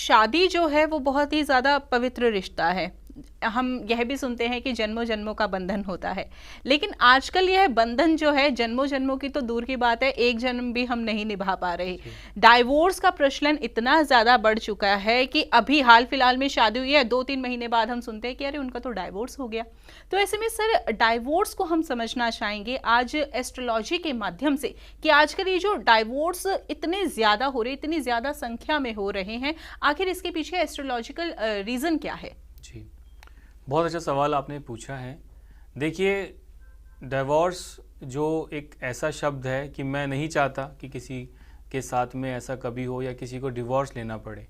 शादी जो है वो बहुत ही ज़्यादा पवित्र रिश्ता है। हम यह भी सुनते हैं कि जन्मों जन्मों का बंधन होता है, लेकिन आजकल यह बंधन जो है जन्मों जन्मों की तो दूर की बात है, एक जन्म भी हम नहीं निभा पा रहे। डाइवोर्स का प्रचलन इतना ज़्यादा बढ़ चुका है कि अभी हाल फिलहाल में शादी हुई है, 2-3 महीने बाद हम सुनते हैं कि अरे उनका तो डाइवोर्स हो गया। तो ऐसे में सर, डाइवोर्स को हम समझना चाहेंगे आज एस्ट्रोलॉजी के माध्यम से कि आजकल ये जो डाइवोर्स इतने ज़्यादा हो रहे, इतनी ज़्यादा संख्या में हो रहे हैं, आखिर इसके पीछे एस्ट्रोलॉजिकल रीज़न क्या है? जी, बहुत अच्छा सवाल आपने पूछा है। देखिए, डिवोर्स जो एक ऐसा शब्द है कि मैं नहीं चाहता कि किसी के साथ में ऐसा कभी हो या किसी को डिवोर्स लेना पड़े।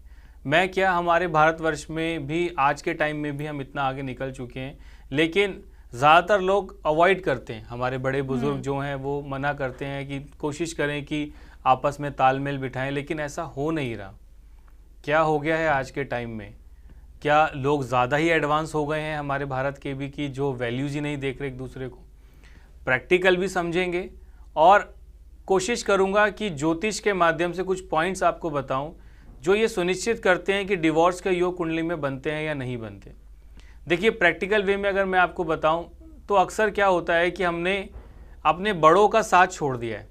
मैं क्या, हमारे भारतवर्ष में भी आज के टाइम में भी हम इतना आगे निकल चुके हैं, लेकिन ज़्यादातर लोग अवॉइड करते हैं। हमारे बड़े बुजुर्ग जो हैं वो मना करते हैं कि कोशिश करें कि आपस में तालमेल बिठाएं, लेकिन ऐसा हो नहीं रहा। क्या हो गया है आज के टाइम में, क्या लोग ज़्यादा ही एडवांस हो गए हैं हमारे भारत के भी कि जो वैल्यूज़ ही नहीं देख रहे एक दूसरे को। प्रैक्टिकल भी समझेंगे और कोशिश करूंगा कि ज्योतिष के माध्यम से कुछ पॉइंट्स आपको बताऊं जो ये सुनिश्चित करते हैं कि डिवोर्स के योग कुंडली में बनते हैं या नहीं बनते। देखिए, प्रैक्टिकल वे में अगर मैं आपको बताऊं तो अक्सर क्या होता है कि हमने अपने बड़ों का साथ छोड़ दिया है।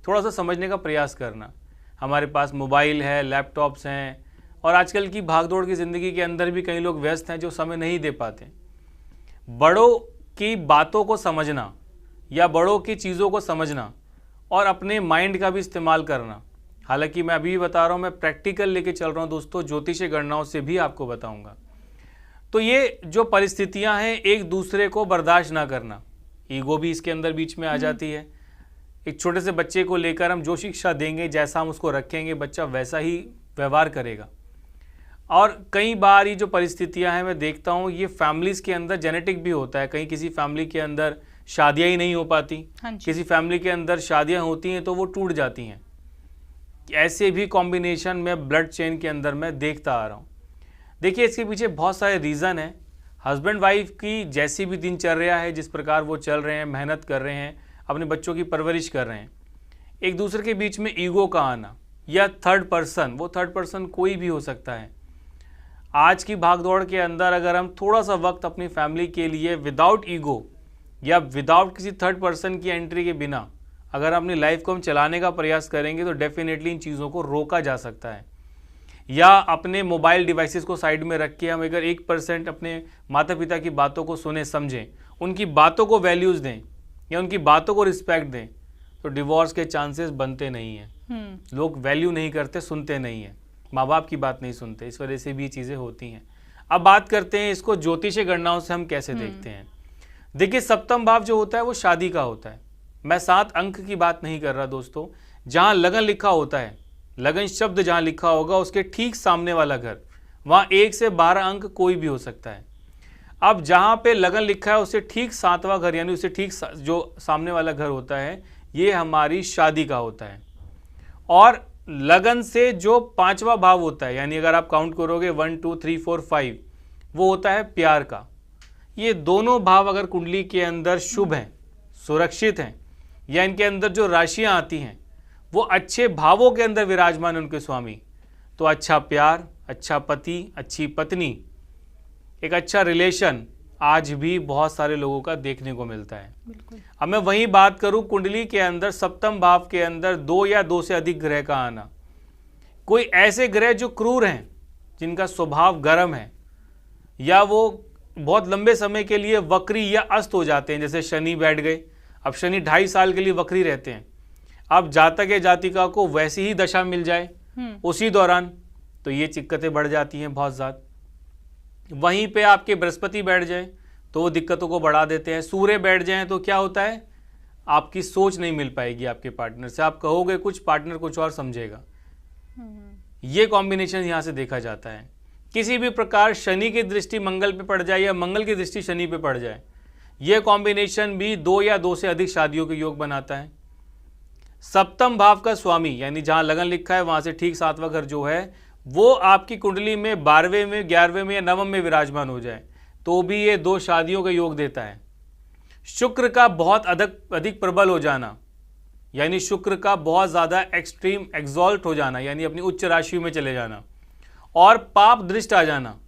थोड़ा सा समझने का प्रयास करना। हमारे पास मोबाइल है, लैपटॉप्स हैं, और आजकल की भागदौड़ की ज़िंदगी के अंदर भी कई लोग व्यस्त हैं जो समय नहीं दे पाते। बड़ों की बातों को समझना या बड़ों की चीज़ों को समझना और अपने माइंड का भी इस्तेमाल करना। हालांकि मैं अभी भी बता रहा हूँ, मैं प्रैक्टिकल लेके चल रहा हूँ दोस्तों, ज्योतिषीय गणनाओं से भी आपको बताऊँगा। तो ये जो परिस्थितियाँ हैं, एक दूसरे को बर्दाश्त ना करना, ईगो भी इसके अंदर बीच में आ जाती है। एक छोटे से बच्चे को लेकर हम जो शिक्षा देंगे, जैसा हम उसको रखेंगे, बच्चा वैसा ही व्यवहार करेगा। और कई बार ये जो परिस्थितियां हैं, मैं देखता हूँ ये फैमिलीज़ के अंदर जेनेटिक भी होता है। कहीं किसी फैमिली के अंदर शादियां ही नहीं हो पाती, किसी फैमिली के अंदर शादियां होती हैं तो वो टूट जाती हैं। ऐसे भी कॉम्बिनेशन में ब्लड चेन के अंदर मैं देखता आ रहा हूँ। देखिए, इसके पीछे बहुत सारे रीज़न हैं। हस्बैंड वाइफ की जैसी भी दिनचर्या है, जिस प्रकार वो चल रहे हैं, मेहनत कर रहे हैं, अपने बच्चों की परवरिश कर रहे हैं, एक दूसरे के बीच में ईगो का आना या थर्ड पर्सन, वो थर्ड पर्सन कोई भी हो सकता है। आज की भागदौड़ के अंदर अगर हम थोड़ा सा वक्त अपनी फैमिली के लिए विदाउट ईगो या विदाउट किसी थर्ड पर्सन की एंट्री के बिना अगर अपनी लाइफ को हम चलाने का प्रयास करेंगे तो डेफिनेटली इन चीज़ों को रोका जा सकता है। या अपने मोबाइल डिवाइसेस को साइड में रख के हम अगर 1% अपने माता पिता की बातों को सुने, समझें, उनकी बातों को वैल्यूज़ दें या उनकी बातों को रिस्पेक्ट दें, तो डिवोर्स के चांसेस बनते नहीं हैं। लोग वैल्यू नहीं करते, सुनते नहीं हैं, माँ बाप की बात नहीं सुनते, इस वजह से भी ये चीज़ें होती हैं। अब बात करते हैं इसको ज्योतिषीय गणनाओं से हम कैसे देखते हैं। देखिए, सप्तम भाव जो होता है वो शादी का होता है। मैं 7 अंक की बात नहीं कर रहा दोस्तों। जहाँ लगन लिखा होता है, लगन शब्द जहाँ लिखा होगा उसके ठीक सामने वाला घर, वहाँ 1 से 12 अंक कोई भी हो सकता है। अब जहाँ पे लगन लिखा है उससे ठीक 7वां घर, यानी उससे ठीक जो सामने वाला घर होता है, ये हमारी शादी का होता है। और लगन से जो 5वां भाव होता है, यानी अगर आप काउंट करोगे 1 2 3 4 5, वो होता है प्यार का। ये दोनों भाव अगर कुंडली के अंदर शुभ हैं, सुरक्षित हैं, या इनके अंदर जो राशियां आती हैं वो अच्छे भावों के अंदर विराजमान है उनके स्वामी, तो अच्छा प्यार, अच्छा पति, अच्छी पत्नी, एक अच्छा रिलेशन आज भी बहुत सारे लोगों का देखने को मिलता है। अब मैं वही बात करूं, कुंडली के अंदर सप्तम भाव के अंदर 2 या 2 से अधिक ग्रह का आना, कोई ऐसे ग्रह जो क्रूर हैं, जिनका स्वभाव गर्म है, या वो बहुत लंबे समय के लिए वक्री या अस्त हो जाते हैं, जैसे शनि बैठ गए। अब शनि 2.5 साल के लिए वक्री रहते हैं। अब जातक या जातिका को वैसी ही दशा मिल जाए उसी दौरान, तो ये दिक्कतें बढ़ जाती हैं बहुत ज़्यादा। वहीं पे आपके बृहस्पति बैठ जाए तो वो दिक्कतों को बढ़ा देते हैं। सूर्य बैठ जाएं तो क्या होता है, आपकी सोच नहीं मिल पाएगी आपके पार्टनर से, आप कहोगे कुछ, पार्टनर कुछ और समझेगा। ये कॉम्बिनेशन यहाँ से देखा जाता है। किसी भी प्रकार शनि की दृष्टि मंगल पे पड़ जाए या मंगल की दृष्टि शनि पे पड़ जाए, ये कॉम्बिनेशन भी 2 या 2 से अधिक शादियों के योग बनाता है। सप्तम भाव का स्वामी, यानी जहाँ लगन लिखा है वहाँ से ठीक 7वां घर जो है, वो आपकी कुंडली में 12वें में, 11वें में या 9वें में विराजमान हो जाए तो भी ये 2 शादियों का योग देता है। शुक्र का बहुत अधिक प्रबल हो जाना, यानी शुक्र का बहुत ज़्यादा एक्सट्रीम एक्सॉल्ट हो जाना, यानी अपनी उच्च राशि में चले जाना, और पाप दृष्ट आ जाना,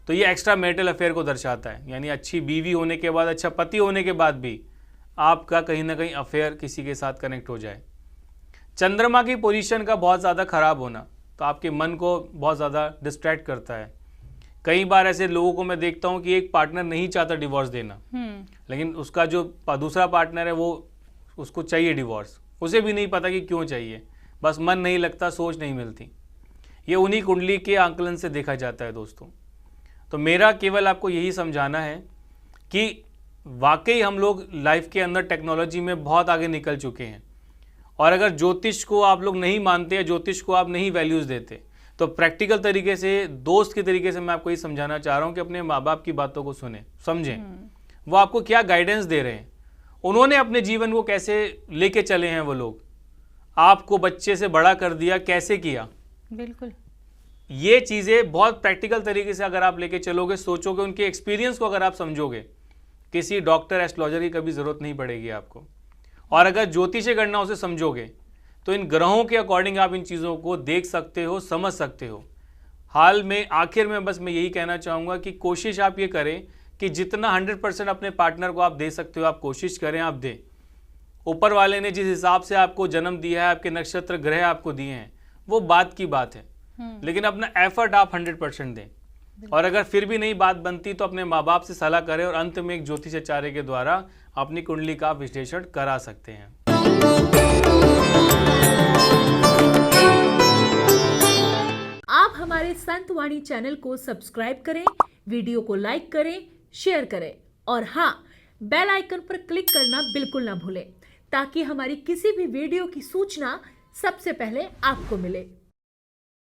तो ये एक्स्ट्रा मैरिटल अफेयर को दर्शाता है। यानी अच्छी बीवी होने के बाद, अच्छा पति होने के बाद भी आपका कहीं ना कहीं अफेयर किसी के साथ कनेक्ट हो जाए। चंद्रमा की पोजीशन का बहुत ज़्यादा खराब होना तो आपके मन को बहुत ज़्यादा डिस्ट्रैक्ट करता है। कई बार ऐसे लोगों को मैं देखता हूँ कि एक पार्टनर नहीं चाहता डिवोर्स देना, लेकिन उसका जो दूसरा पार्टनर है वो उसको चाहिए डिवोर्स, उसे भी नहीं पता कि क्यों चाहिए, बस मन नहीं लगता, सोच नहीं मिलती। ये उन्हीं कुंडली के आंकलन से देखा जाता है दोस्तों। तो मेरा केवल आपको यही समझाना है कि वाकई हम लोग लाइफ के अंदर टेक्नोलॉजी में बहुत आगे निकल चुके हैं, और अगर ज्योतिष को आप लोग नहीं मानते या ज्योतिष को आप नहीं वैल्यूज़ देते, तो प्रैक्टिकल तरीके से, दोस्त के तरीके से मैं आपको ये समझाना चाह रहा हूँ कि अपने माँ बाप की बातों को सुने, समझें वो आपको क्या गाइडेंस दे रहे हैं, उन्होंने अपने जीवन को कैसे लेके चले हैं, वो लोग आपको बच्चे से बड़ा कर दिया, कैसे किया। बिल्कुल, ये चीज़ें बहुत प्रैक्टिकल तरीके से अगर आप लेके चलोगे, सोचोगे, उनके एक्सपीरियंस को अगर आप समझोगे, किसी डॉक्टर एस्ट्रोलॉजर की कभी ज़रूरत नहीं पड़ेगी आपको। और अगर ज्योतिषीय गणना उसे समझोगे तो इन ग्रहों के अकॉर्डिंग आप इन चीज़ों को देख सकते हो, समझ सकते हो। हाल में आखिर में बस मैं यही कहना चाहूँगा कि कोशिश आप ये करें कि जितना 100% अपने पार्टनर को आप दे सकते हो, आप कोशिश करें, आप दें। ऊपर वाले ने जिस हिसाब से आपको जन्म दिया है, आपके नक्षत्र ग्रह आपको दिए हैं, वो बात की बात है, लेकिन अपना एफर्ट आप 100% दें। और अगर फिर भी नहीं बात बनती तो अपने माँ बाप से सलाह करें, और अंत में एक ज्योतिषाचार्य के द्वारा अपनी कुंडली का विश्लेषण करा सकते हैं। आप हमारे संतवाणी चैनल को सब्सक्राइब करें, वीडियो को लाइक करें, शेयर करें, और हाँ, बेल आइकन पर क्लिक करना बिल्कुल ना भूलें, ताकि हमारी किसी भी वीडियो की सूचना सबसे पहले आपको मिले।